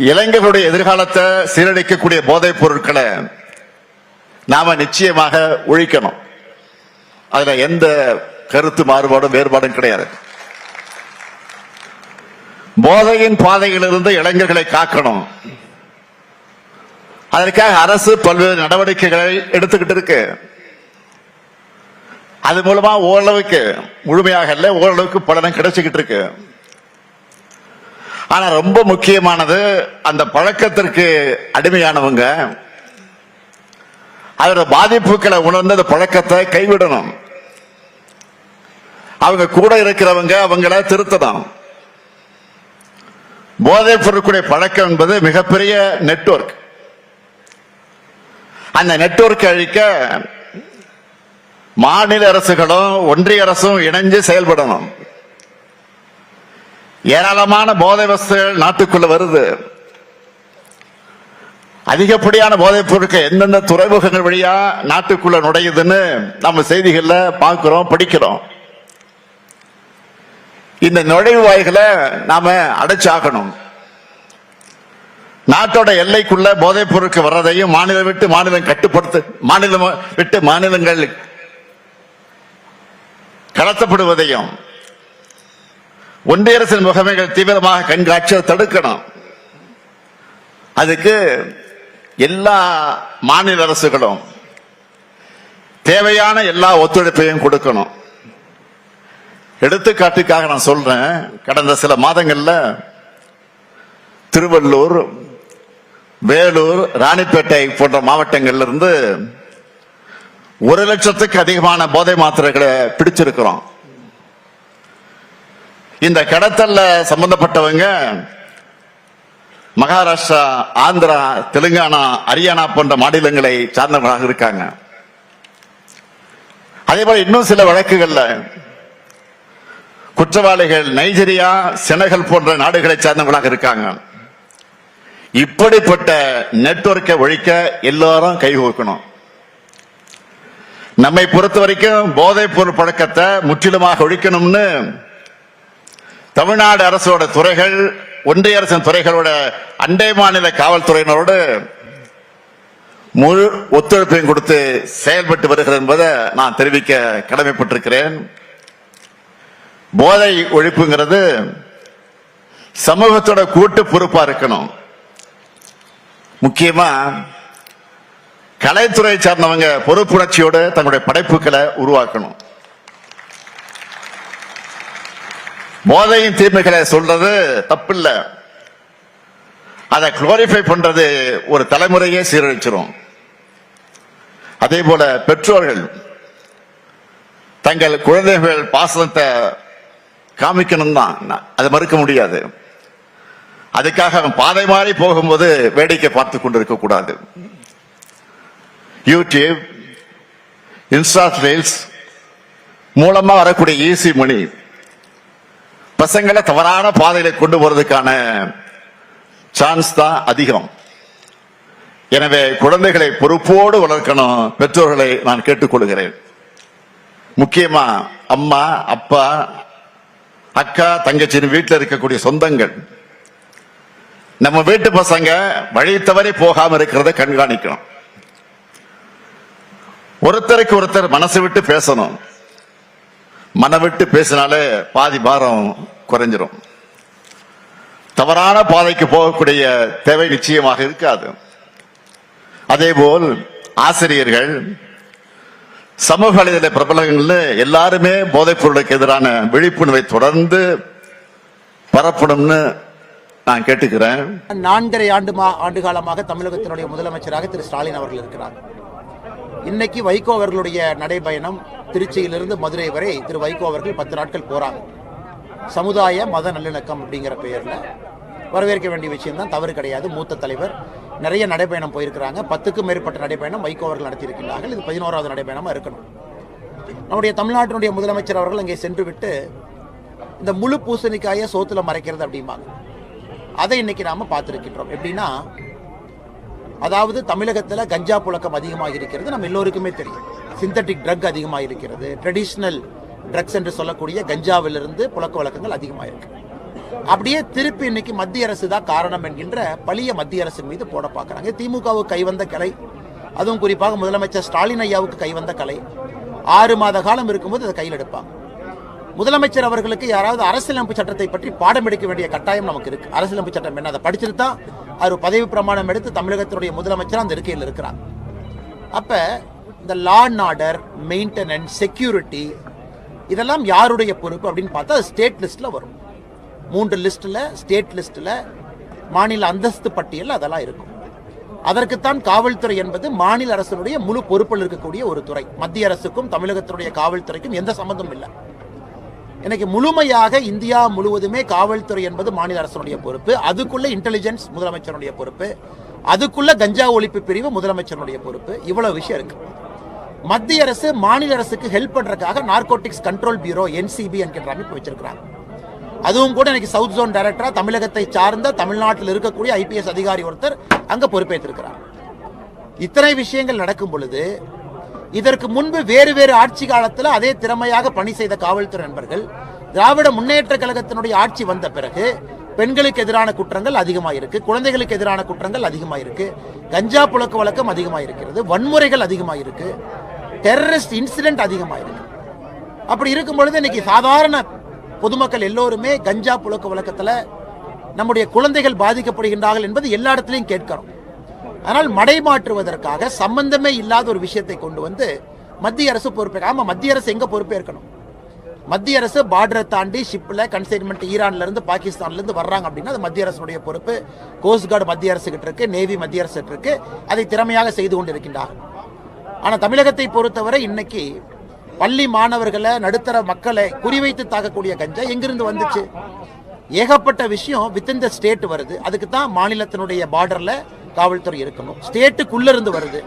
இளைஞர்களுடைய எதிர்காலத்தை சீரழிக்கக்கூடிய போதைப் பொருட்களை நாம நிச்சயமாக ஒழிக்கணும். அதுல எந்த கருத்து மாறுபாடும் வேறுபாடும் கிடையாது. போதையின் பாதையிலிருந்து இளைஞர்களை காக்கணும். அதற்காக அரசு பல்வேறு நடவடிக்கைகளை எடுத்துக்கிட்டு இருக்கு. அது மூலமா ஓரளவுக்கு, முழுமையாக இல்ல, ஓரளவுக்கு பலனும் கிடைச்சுக்கிட்டு இருக்கு. ஆனா ரொம்ப முக்கியமானது, அந்த பழக்கத்திற்கு அடிமையானவங்க அதோட பாதிப்புகளை உணர்ந்து அந்த பழக்கத்தை கைவிடணும். அவங்க கூட இருக்கிறவங்க அவங்கள திருத்தணும். போதைப் பொருட்களுடைய பழக்கம் என்பது மிகப்பெரிய நெட்வொர்க். அந்த நெட்வொர்க் அழிக்க மாநில அரசுகளும் ஒன்றிய அரசும் இணைஞ்சு செயல்படணும். ஏராளமான போதை வஸ்துகள் நாட்டுக்குள்ள வருது. அதிகப்படியான போதைப் பொருட்கள் எந்தெந்த துறைமுகங்கள் வழியா நாட்டுக்குள்ள நுழையுதுன்னு நம்ம செய்திகள்ல பார்க்கிறோம், படிக்கிறோம். இந்த நுழைவு வாய்களை நாம அடைச்சாகணும். நாட்டோட எல்லைக்குள்ள போதைப் பொருட்கள் வர்றதையும் மாநிலம் விட்டு மாநிலம் கட்டுப்படுத்த, மாநிலம் விட்டு மாநிலங்கள் கடத்தப்படுவதையும் ஒன்றிய அரசின் முகமைகள் தீவிரமாக கண்காட்சியை தடுக்கணும். அதுக்கு எல்லா மாநில அரசுகளும் தேவையான எல்லா ஒத்துழைப்பையும் கொடுக்கணும். எடுத்துக்காட்டுக்காக நான் சொல்றேன், கடந்த சில மாதங்கள்ல திருவள்ளூர், வேலூர், ராணிப்பேட்டை போன்ற மாவட்டங்கள்ல இருந்து 1 லட்சத்துக்கு அதிகமான போதை மாத்திரைகளை பிடிச்சிருக்கிறோம். இந்த கடத்தல்ல சம்பந்தப்பட்டவங்க மகாராஷ்டிரா, ஆந்திரா, தெலுங்கானா, ஹரியானா போன்ற மாநிலங்களை சார்ந்தவர்களாக இருக்காங்க. அதே போல இன்னும் சில வழக்குகள்ல குற்றவாளிகள் நைஜீரியா, செனகல் போன்ற நாடுகளை சார்ந்தவர்களாக இருக்காங்க. இப்படிப்பட்ட நெட்வொர்க்கை ஒழிக்க எல்லாரும் கைகோக்கணும். நம்மை பொறுத்த வரைக்கும் போதைப் பொருள் பழக்கத்தை முற்றிலுமாக ஒழிக்கணும்னு தமிழ்நாடு அரசோட துறைகள், ஒன்றிய அரசின் துறைகளோட அண்டை மாநில காவல்துறையினரோடு முழு ஒத்துழைப்பையும் கொடுத்து செயல்பட்டு வருகிறது என்பதை நான் தெரிவிக்க கடமைப்பட்டிருக்கிறேன். போதை ஒழிப்புங்கிறது சமூகத்தோட கூட்டு பொறுப்பா இருக்கணும். முக்கியமா கலைத்துறை சார்ந்தவங்க பொறுப்புணர்ச்சியோடு தங்களுடைய படைப்புகளை உருவாக்கணும். போதையின் தீமைகளை சொல்றது தப்பில்லை. அதை குளோரிஃபை பண்றது ஒரு தலைமுறையே சீரழிச்சிரும். அதே போல பெற்றோர்கள் தங்கள் குழந்தைகள் பாசனத்தை காமிக்கணும் தான், அதை மறுக்க முடியாது. அதுக்காக அவன் பாதை மாறி போகும்போது வேடிக்கை பார்த்து கொண்டிருக்க கூடாது. யூடியூப், இன்ஸ்டா ரீல்ஸ் மூலமா வரக்கூடிய ஈஸி மணி பசங்களை தவறான பாதையில கொண்டு போறதுக்கான சான்ஸ் தான் அதிகம். எனவே குழந்தைகளை பொறுப்போடு வளர்க்கணும் பெற்றோர்களை நான் கேட்டுக்கொள்கிறேன். முக்கியமா அம்மா, அப்பா, அக்கா, தங்கச்சின்னு வீட்டில் இருக்கக்கூடிய சொந்தங்கள், நம்ம வீட்டு பசங்க வழி தவறி போகாம இருக்கிறத கண்காணிக்கணும். ஒருத்தருக்கு ஒருத்தர் மனசு விட்டு பேசணும். மனம் விட்டு பேசினாலே பாதி பாரம் குறைஞ்சிரும். தவறான பாதைக்கு போகக்கூடிய தேவை நிச்சயமாக இருக்காது. அதேபோல் ஆசிரியர்கள், சமூக வலைதள பிரபலங்கள் எல்லாருமே போதைப் பொருளுக்கு எதிரான விழிப்புணர்வை தொடர்ந்து பரப்பணும்னு நான் கேட்டுக்கிறேன். 4.5 ஆண்டு காலமாக தமிழகத்தினுடைய முதலமைச்சராக திரு ஸ்டாலின் அவர்கள் இருக்கிறார். இன்னைக்கு வைகோ அவர்களுடைய நடைபயணம் திருச்சியிலிருந்து மதுரை வரை திரு வைகோ அவர்கள் 10 நாட்கள் போறாங்க. சமுதாய மத நல்லிணக்கம் அப்படிங்கிற பெயர்ல வரவேற்க வேண்டிய விஷயம் தான், தவறு கிடையாது. மூத்த தலைவர் நிறைய நடைபயணம் போயிருக்கிறாங்க. 10க்கும் மேற்பட்ட நடைபயணம் வைகோ அவர்கள் நடத்தியிருக்கிறார்கள். இது 11வது நடைபயணமா இருக்கணும். நம்முடைய தமிழ்நாட்டினுடைய முதலமைச்சர் அவர்கள் அங்கே சென்று விட்டு இந்த முழு பூசணிக்காய சோத்துல மறைக்கிறது அப்படிம்பாங்க. அதை இன்னைக்கு நாம பார்த்திருக்கின்றோம். எப்படின்னா, அதாவது தமிழகத்தில் கஞ்சா புழக்கம் அதிகமாக இருக்கிறது, நம்ம எல்லோருக்குமே தெரியும். சிந்தட்டிக் ட்ரக் அதிகமாக இருக்கிறது. ட்ரெடிஷ்னல் ட்ரக்ஸ் என்று சொல்லக்கூடிய கஞ்சாவிலிருந்து புழக்க வழக்கங்கள் அதிகமாக இருக்கு. அப்படியே திருப்பி இன்னைக்கு மத்திய அரசு தான் காரணம் என்கின்ற பழிய மத்திய அரசின் மீது போட பார்க்கறாங்க. திமுகவுக்கு கைவந்த கலை, அதுவும் குறிப்பாக முதலமைச்சர் ஸ்டாலின் ஐயாவுக்கு கைவந்த கலை. 6 மாத காலம் இருக்கும்போது அதை கையில் எடுப்பாங்க. முதலமைச்சர் அவர்களுக்கு யாராவது அரசியலமைப்பு சட்டத்தை பற்றி பாடம் எடுக்க வேண்டிய கட்டாயம் நமக்கு இருக்கு. அரசியலமைப்பு சட்டம் என்ன, அதை படிச்சுட்டு தான் அவர் பதவி பிரமாணம் எடுத்து தமிழகத்தினுடைய முதலமைச்சர் அந்த இருக்கையில் இருக்கிறாங்க. அப்ப இந்த law and order, maintenance, security இதெல்லாம் யாருடைய பொறுப்பு அப்படின்னு பார்த்தா ஸ்டேட் லிஸ்ட்ல வரும். 3 லிஸ்ட்ல, ஸ்டேட் லிஸ்ட்ல, மாநில அந்தஸ்து பட்டியல் அதெல்லாம் இருக்கும். அதற்குத்தான் காவல்துறை என்பது மாநில அரசுடைய முழு பொறுப்பில் இருக்கக்கூடிய ஒரு துறை. மத்திய அரசுக்கும் தமிழகத்தினுடைய காவல்துறைக்கும் எந்த சம்பந்தமும் இல்லை. எனக்கு முழுமையாக இந்தியா முழுவதுமே காவல்துறை என்பது மாநில அரசுடைய பொறுப்பு. அதுக்குள்ள இன்டெலிஜென்ஸ் முதலமைச்சருடைய பொறுப்பு, அதுக்குள்ள கஞ்சா ஒழிப்பு பிரிவு முதலமைச்சருடைய பொறுப்பு. இவ்வளவு விஷயம் இருக்கு. மத்திய அரசு மாநில அரசுக்கு ஹெல்ப் பண்றதுக்காக நார்கோட்டிக்ஸ் கண்ட்ரோல் பியூரோ NCB என்கின்ற அமைப்பு வச்சிருக்கிறாங்க. அதுவும் கூட எனக்கு சவுத் ஜோன் டைரக்டரா தமிழகத்தை சார்ந்த தமிழ்நாட்டில் இருக்கக்கூடிய IPS அதிகாரி ஒருத்தர் அங்க பொறுப்பேற்றிருக்கிறார். இத்தனை விஷயங்கள் நடக்கும் பொழுது இதற்கு முன்பு வேறு வேறு ஆட்சி காலத்தில் அதே திறமையாக பணி செய்த காவல்துறை நண்பர்கள் திராவிட முன்னேற்ற கழகத்தினுடைய ஆட்சி வந்த பிறகு பெண்களுக்கு எதிரான குற்றங்கள் அதிகமாயிருக்கு, குழந்தைகளுக்கு எதிரான குற்றங்கள் அதிகமாயிருக்கு, கஞ்சா புழக்க வழக்கம் அதிகமாயிருக்கிறது, வன்முறைகள் அதிகமாயிருக்கு, டெரரிஸ்ட் இன்சிடென்ட் அதிகமாயிருக்கு. அப்படி இருக்கும் பொழுது இன்னைக்கு சாதாரண பொதுமக்கள் எல்லோருமே கஞ்சா புழக்க வழக்கத்தில் நம்முடைய குழந்தைகள் பாதிக்கப்படுகின்றார்கள் என்பது எல்லா இடத்திலையும் கேட்கிறோம். ஆனால் மடைமாற்றுவதற்காக சம்பந்தமே இல்லாத ஒரு விஷயத்தை கொண்டு வந்து மத்திய அரசு பொறுப்பேற்க. ஆமா, மத்திய அரசு எங்க பொறுப்பேற்கணும்? மத்திய அரசு பார்டரை தாண்டி ஷிப்ல கன்சைன்மெண்ட் ஈரான்ல இருந்து பாகிஸ்தான்ல இருந்து வர்றாங்க அப்படின்னா அது மத்திய அரசுடைய பொறுப்பு. கோஸ்ட் கார்டு மத்திய அரசு கிட்ட இருக்கு, நேவி மத்திய அரசு கிட்ட இருக்கு, அதை திறமையாக செய்து கொண்டிருக்கின்றார்கள். ஆனா தமிழகத்தை பொறுத்தவரை இன்னைக்கு பள்ளி மாணவர்களை, நடுத்தர மக்களை குறிவைத்து தாக்கக்கூடிய கஞ்சா எங்கிருந்து வந்துச்சு? ஏகப்பட்ட விஷயம் வித்தின் த ஸ்டேட் வருது. அதுக்கு தான் மாநிலத்தினுடைய பார்டர்ல காவல்துறை இருக்கணும். ஸ்டேட்டுக்குள்ள இருந்து வருது.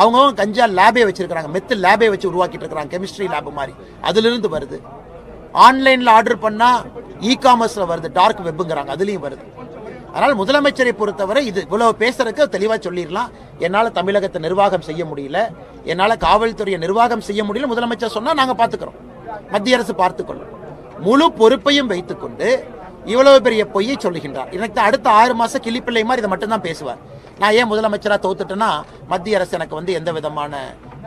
அவங்க கஞ்சா லேபே வச்சிருக்காங்க, மெத்து லேபே வச்சு உருவாக்கிட்டு இருக்காங்க, கெமிஸ்ட்ரி லேப் மாதிரி. அதுல இருந்து வருது. ஆன்லைன்ல ஆர்டர் பண்ணா இ-காமர்ஸ்ல வருது, டார்க் வெப்புங்கிறாங்க, அதுலயும் வருது. அதனால் முதலமைச்சரை பொறுத்தவரை இது இவ்வளவு பேசுறதுக்கு தெளிவா சொல்லிடலாம். என்னால தமிழகத்தை நிர்வாகம் செய்ய முடியல, என்னால காவல்துறையை நிர்வாகம் செய்ய முடியல, முதலமைச்சர் சொன்னா நாங்க பாத்துக்கிறோம், மத்திய அரசு பார்த்துக்கொள்ளும். முழு பொறுப்பையும் வைத்துக்கொண்டு இவ்வளவு பெரிய பொய்யை சொல்லுகின்றார். எனக்கு அடுத்த 6 மாசம் கிளிப்பிள்ளை மாதிரி இதை மட்டும் தான் பேசுவார். நான் ஏன் முதலமைச்சரா தோத்துட்டேன்னா மத்திய அரசு எனக்கு வந்து எந்த விதமான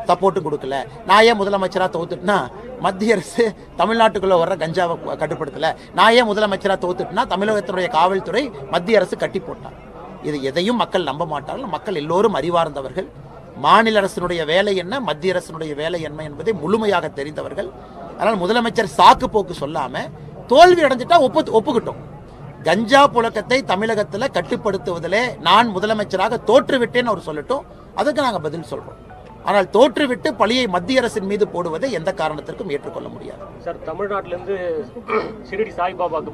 சப்போர்ட்டும் கொடுக்கல. நான் ஏன் முதலமைச்சரா தோத்துட்டுனா மத்திய அரசு தமிழ்நாட்டுக்குள்ள வர்ற கஞ்சாவை கட்டுப்படுத்தல. நான் ஏன் முதலமைச்சரா தோத்துட்டுனா தமிழகத்தினுடைய காவல்துறை மத்திய அரசு கட்டி போட்டார். இது எதையும் மக்கள் நம்ப மாட்டார்கள். மக்கள் எல்லோரும் அறிவார்ந்தவர்கள். மாநில அரசினுடைய வேலை என்ன, மத்திய அரசினுடைய வேலை என்ன என்பதை முழுமையாக தெரிந்தவர்கள். அதனால் முதலமைச்சர் சாக்கு போக்கு சொல்லாம தோல்வி அடைஞ்சிட்டா ஒப்புக்கிட்டோம். கஞ்சா புழக்கத்தை தமிழகத்தில் கட்டுப்படுத்துவதிலே நான் முதலமைச்சராக தோற்றுவிட்டேன்னு அவர் சொல்லட்டும், அதுக்கு நாங்கள் பதில் சொல்றோம். ஆனால் தோற்றுவிட்டு பழியை மத்திய அரசின் மீது போடுவதை எந்த காரணத்திற்கும் ஏற்றுக்கொள்ள முடியாது. சார், தமிழ்நாட்டிலிருந்து ஷிரடி சாய்பாபாக்கு